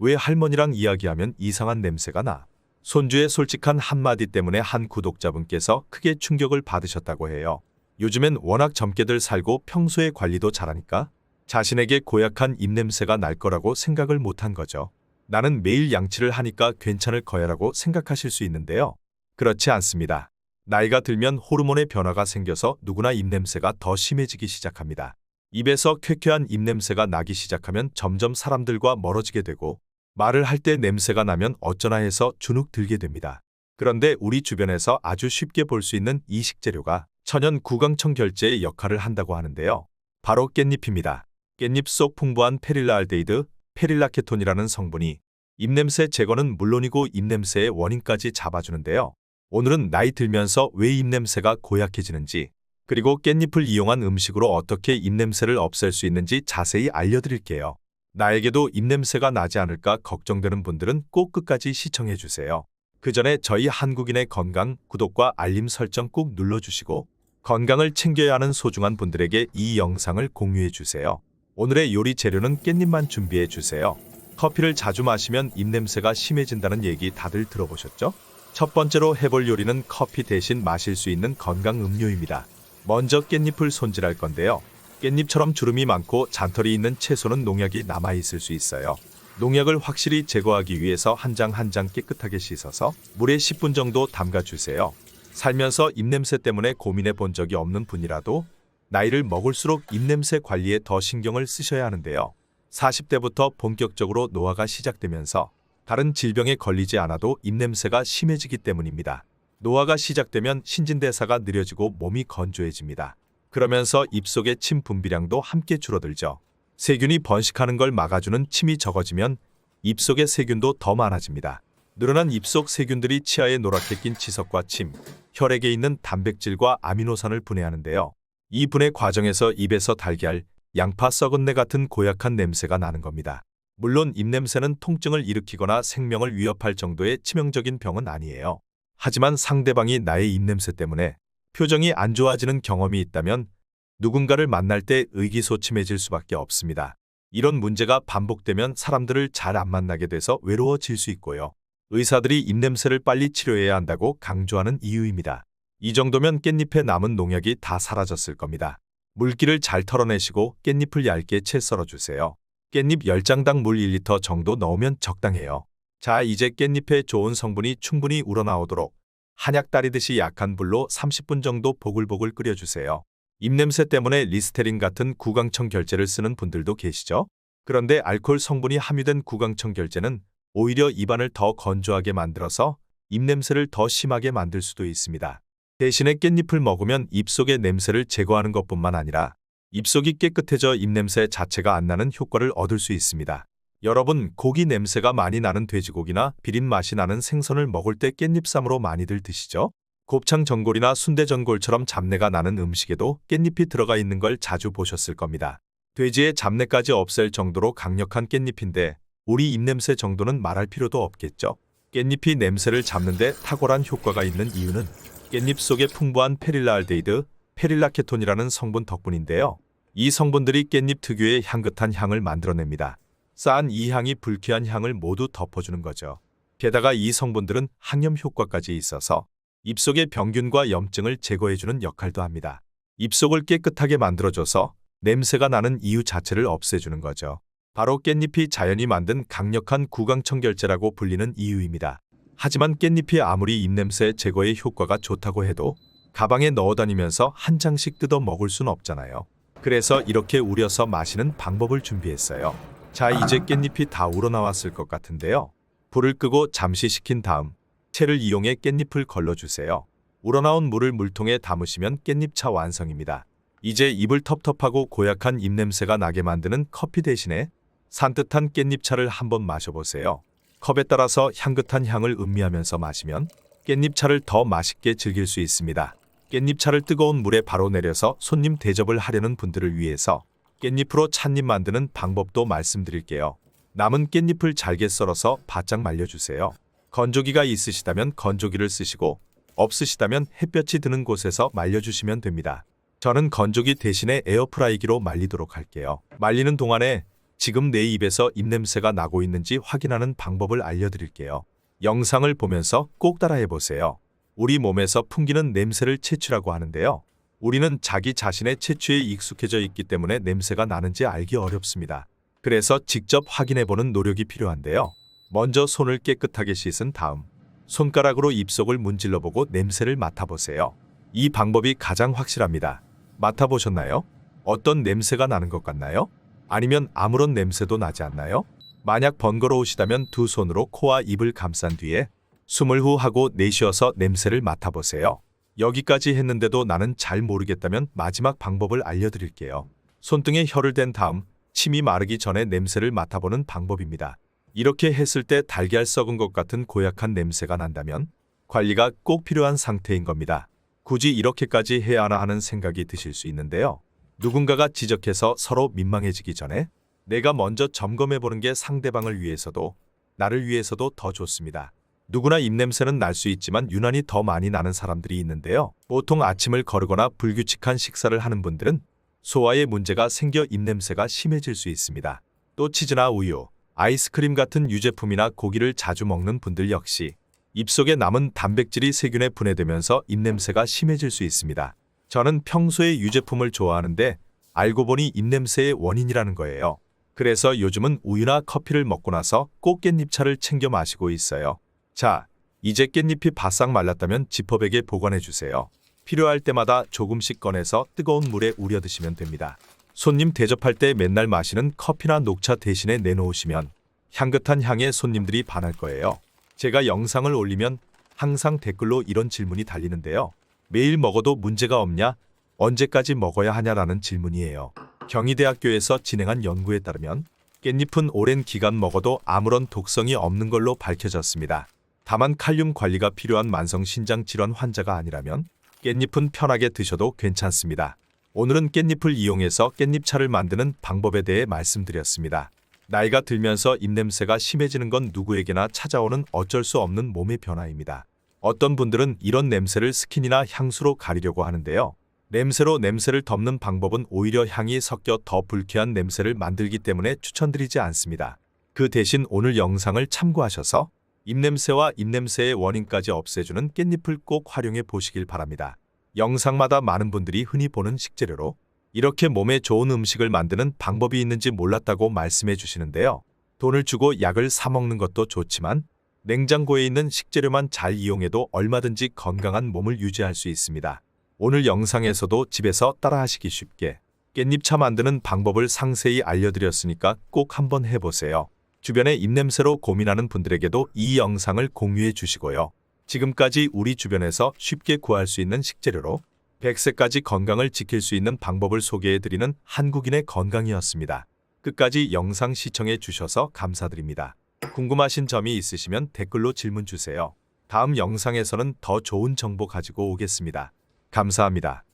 왜 할머니랑 이야기하면 이상한 냄새가 나? 손주의 솔직한 한마디 때문에 한 구독자분께서 크게 충격을 받으셨다고 해요. 요즘엔 워낙 젊게들 살고 평소에 관리도 잘하니까 자신에게 고약한 입냄새가 날 거라고 생각을 못한 거죠. 나는 매일 양치를 하니까 괜찮을 거야라고 생각하실 수 있는데요. 그렇지 않습니다. 나이가 들면 호르몬의 변화가 생겨서 누구나 입냄새가 더 심해지기 시작합니다. 입에서 쾌쾌한 입냄새가 나기 시작하면 점점 사람들과 멀어지게 되고 말을 할 때 냄새가 나면 어쩌나 해서 주눅 들게 됩니다. 그런데 우리 주변에서 아주 쉽게 볼 수 있는 이 식재료가 천연 구강청 결제의 역할을 한다고 하는데요. 바로 깻잎입니다. 깻잎 속 풍부한 페릴라알데히드, 페릴라케톤이라는 성분이 입냄새 제거는 물론이고 입냄새의 원인까지 잡아주는데요. 오늘은 나이 들면서 왜 입냄새가 고약해지는지, 그리고 깻잎을 이용한 음식으로 어떻게 입냄새를 없앨 수 있는지 자세히 알려드릴게요. 나에게도 입냄새가 나지 않을까 걱정되는 분들은 꼭 끝까지 시청해주세요. 그 전에 저희 한국인의 건강 구독과 알림 설정 꼭 눌러주시고 건강을 챙겨야 하는 소중한 분들에게 이 영상을 공유해주세요. 오늘의 요리 재료는 깻잎만 준비해주세요. 커피를 자주 마시면 입냄새가 심해진다는 얘기 다들 들어보셨죠? 첫 번째로 해볼 요리는 커피 대신 마실 수 있는 건강 음료입니다. 먼저 깻잎을 손질할 건데요. 깻잎처럼 주름이 많고 잔털이 있는 채소는 농약이 남아있을 수 있어요. 농약을 확실히 제거하기 위해서 한 장 한 장 깨끗하게 씻어서 물에 10분 정도 담가주세요. 살면서 입냄새 때문에 고민해 본 적이 없는 분이라도 나이를 먹을수록 입냄새 관리에 더 신경을 쓰셔야 하는데요. 40대부터 본격적으로 노화가 시작되면서 다른 질병에 걸리지 않아도 입냄새가 심해지기 때문입니다. 노화가 시작되면 신진대사가 느려지고 몸이 건조해집니다. 그러면서 입속의 침 분비량도 함께 줄어들죠. 세균이 번식하는 걸 막아주는 침이 적어지면 입속의 세균도 더 많아집니다. 늘어난 입속 세균들이 치아에 노랗게 낀 치석과 침, 혈액에 있는 단백질과 아미노산을 분해하는데요. 이 분해 과정에서 입에서 달걀, 양파 썩은 내 같은 고약한 냄새가 나는 겁니다. 물론 입냄새는 통증을 일으키거나 생명을 위협할 정도의 치명적인 병은 아니에요. 하지만 상대방이 나의 입냄새 때문에 표정이 안 좋아지는 경험이 있다면 누군가를 만날 때 의기소침해질 수밖에 없습니다. 이런 문제가 반복되면 사람들을 잘 안 만나게 돼서 외로워질 수 있고요. 의사들이 입냄새를 빨리 치료해야 한다고 강조하는 이유입니다. 이 정도면 깻잎에 남은 농약이 다 사라졌을 겁니다. 물기를 잘 털어내시고 깻잎을 얇게 채 썰어주세요. 깻잎 10장당 물 1리터 정도 넣으면 적당해요. 자, 이제 깻잎에 좋은 성분이 충분히 우러나오도록 한약 따리듯이 약한 불로 30분 정도 보글보글 끓여주세요. 입냄새 때문에 리스테린 같은 구강청 결제를 쓰는 분들도 계시죠? 그런데 알코올 성분이 함유된 구강청 결제는 오히려 입안을 더 건조하게 만들어서 입냄새를 더 심하게 만들 수도 있습니다. 대신에 깻잎을 먹으면 입속의 냄새를 제거하는 것뿐만 아니라 입속이 깨끗해져 입냄새 자체가 안 나는 효과를 얻을 수 있습니다. 여러분, 고기 냄새가 많이 나는 돼지고기나 비린 맛이 나는 생선을 먹을 때 깻잎쌈으로 많이들 드시죠? 곱창 전골이나 순대 전골처럼 잡내가 나는 음식에도 깻잎이 들어가 있는 걸 자주 보셨을 겁니다. 돼지의 잡내까지 없앨 정도로 강력한 깻잎인데 우리 입냄새 정도는 말할 필요도 없겠죠? 깻잎이 냄새를 잡는데 탁월한 효과가 있는 이유는 깻잎 속에 풍부한 페릴라알데히드, 페릴라케톤이라는 성분 덕분인데요. 이 성분들이 깻잎 특유의 향긋한 향을 만들어냅니다. 쌓은 이 향이 불쾌한 향을 모두 덮어주는 거죠. 게다가 이 성분들은 항염 효과까지 있어서 입속의 병균과 염증을 제거해주는 역할도 합니다. 입속을 깨끗하게 만들어줘서 냄새가 나는 이유 자체를 없애주는 거죠. 바로 깻잎이 자연이 만든 강력한 구강청결제라고 불리는 이유입니다. 하지만 깻잎이 아무리 입냄새 제거에 효과가 좋다고 해도 가방에 넣어 다니면서 한 장씩 뜯어 먹을 순 없잖아요. 그래서 이렇게 우려서 마시는 방법을 준비했어요. 자, 이제 깻잎이 다 우러나왔을 것 같은데요. 불을 끄고 잠시 식힌 다음 채를 이용해 깻잎을 걸러주세요. 우러나온 물을 물통에 담으시면 깻잎차 완성입니다. 이제 입을 텁텁하고 고약한 입냄새가 나게 만드는 커피 대신에 산뜻한 깻잎차를 한번 마셔보세요. 컵에 따라서 향긋한 향을 음미하면서 마시면 깻잎차를 더 맛있게 즐길 수 있습니다. 깻잎차를 뜨거운 물에 바로 내려서 손님 대접을 하려는 분들을 위해서 깻잎으로 찻잎 만드는 방법도 말씀드릴게요. 남은 깻잎을 잘게 썰어서 바짝 말려주세요. 건조기가 있으시다면 건조기를 쓰시고 없으시다면 햇볕이 드는 곳에서 말려주시면 됩니다. 저는 건조기 대신에 에어프라이기로 말리도록 할게요. 말리는 동안에 지금 내 입에서 입냄새가 나고 있는지 확인하는 방법을 알려드릴게요. 영상을 보면서 꼭 따라해보세요. 우리 몸에서 풍기는 냄새를 체취라고 하는데요. 우리는 자기 자신의 체취에 익숙해져 있기 때문에 냄새가 나는지 알기 어렵습니다. 그래서 직접 확인해보는 노력이 필요한데요. 먼저 손을 깨끗하게 씻은 다음 손가락으로 입속을 문질러보고 냄새를 맡아보세요. 이 방법이 가장 확실합니다. 맡아보셨나요? 어떤 냄새가 나는 것 같나요? 아니면 아무런 냄새도 나지 않나요? 만약 번거로우시다면 두 손으로 코와 입을 감싼 뒤에 숨을 후 하고 내쉬어서 냄새를 맡아보세요. 여기까지 했는데도 나는 잘 모르겠다면 마지막 방법을 알려드릴게요. 손등에 혀를 댄 다음 침이 마르기 전에 냄새를 맡아보는 방법입니다. 이렇게 했을 때 달걀 썩은 것 같은 고약한 냄새가 난다면 관리가 꼭 필요한 상태인 겁니다. 굳이 이렇게까지 해야 하나 하는 생각이 드실 수 있는데요. 누군가가 지적해서 서로 민망해지기 전에 내가 먼저 점검해보는 게 상대방을 위해서도 나를 위해서도 더 좋습니다. 누구나 입냄새는 날 수 있지만 유난히 더 많이 나는 사람들이 있는데요. 보통 아침을 거르거나 불규칙한 식사를 하는 분들은 소화에 문제가 생겨 입냄새가 심해질 수 있습니다. 또 치즈나 우유, 아이스크림 같은 유제품이나 고기를 자주 먹는 분들 역시 입속에 남은 단백질이 세균에 분해되면서 입냄새가 심해질 수 있습니다. 저는 평소에 유제품을 좋아하는데 알고 보니 입냄새의 원인이라는 거예요. 그래서 요즘은 우유나 커피를 먹고 나서 꼭 깻잎차를 챙겨 마시고 있어요. 자, 이제 깻잎이 바싹 말랐다면 지퍼백에 보관해주세요. 필요할 때마다 조금씩 꺼내서 뜨거운 물에 우려 드시면 됩니다. 손님 대접할 때 맨날 마시는 커피나 녹차 대신에 내놓으시면 향긋한 향에 손님들이 반할 거예요. 제가 영상을 올리면 항상 댓글로 이런 질문이 달리는데요. 매일 먹어도 문제가 없냐? 언제까지 먹어야 하냐라는 질문이에요. 경희대학교에서 진행한 연구에 따르면 깻잎은 오랜 기간 먹어도 아무런 독성이 없는 걸로 밝혀졌습니다. 다만 칼륨 관리가 필요한 만성 신장 질환 환자가 아니라면 깻잎은 편하게 드셔도 괜찮습니다. 오늘은 깻잎을 이용해서 깻잎차를 만드는 방법에 대해 말씀드렸습니다. 나이가 들면서 입냄새가 심해지는 건 누구에게나 찾아오는 어쩔 수 없는 몸의 변화입니다. 어떤 분들은 이런 냄새를 스킨이나 향수로 가리려고 하는데요. 냄새로 냄새를 덮는 방법은 오히려 향이 섞여 더 불쾌한 냄새를 만들기 때문에 추천드리지 않습니다. 그 대신 오늘 영상을 참고하셔서 입냄새와 입냄새의 원인까지 없애주는 깻잎을 꼭 활용해 보시길 바랍니다. 영상마다 많은 분들이 흔히 보는 식재료로 이렇게 몸에 좋은 음식을 만드는 방법이 있는지 몰랐다고 말씀해 주시는데요. 돈을 주고 약을 사 먹는 것도 좋지만 냉장고에 있는 식재료만 잘 이용해도 얼마든지 건강한 몸을 유지할 수 있습니다. 오늘 영상에서도 집에서 따라하시기 쉽게 깻잎차 만드는 방법을 상세히 알려드렸으니까 꼭 한번 해보세요. 주변의 입냄새로 고민하는 분들에게도 이 영상을 공유해 주시고요. 지금까지 우리 주변에서 쉽게 구할 수 있는 식재료로 100세까지 건강을 지킬 수 있는 방법을 소개해드리는 한국인의 건강이었습니다. 끝까지 영상 시청해 주셔서 감사드립니다. 궁금하신 점이 있으시면 댓글로 질문 주세요. 다음 영상에서는 더 좋은 정보 가지고 오겠습니다. 감사합니다.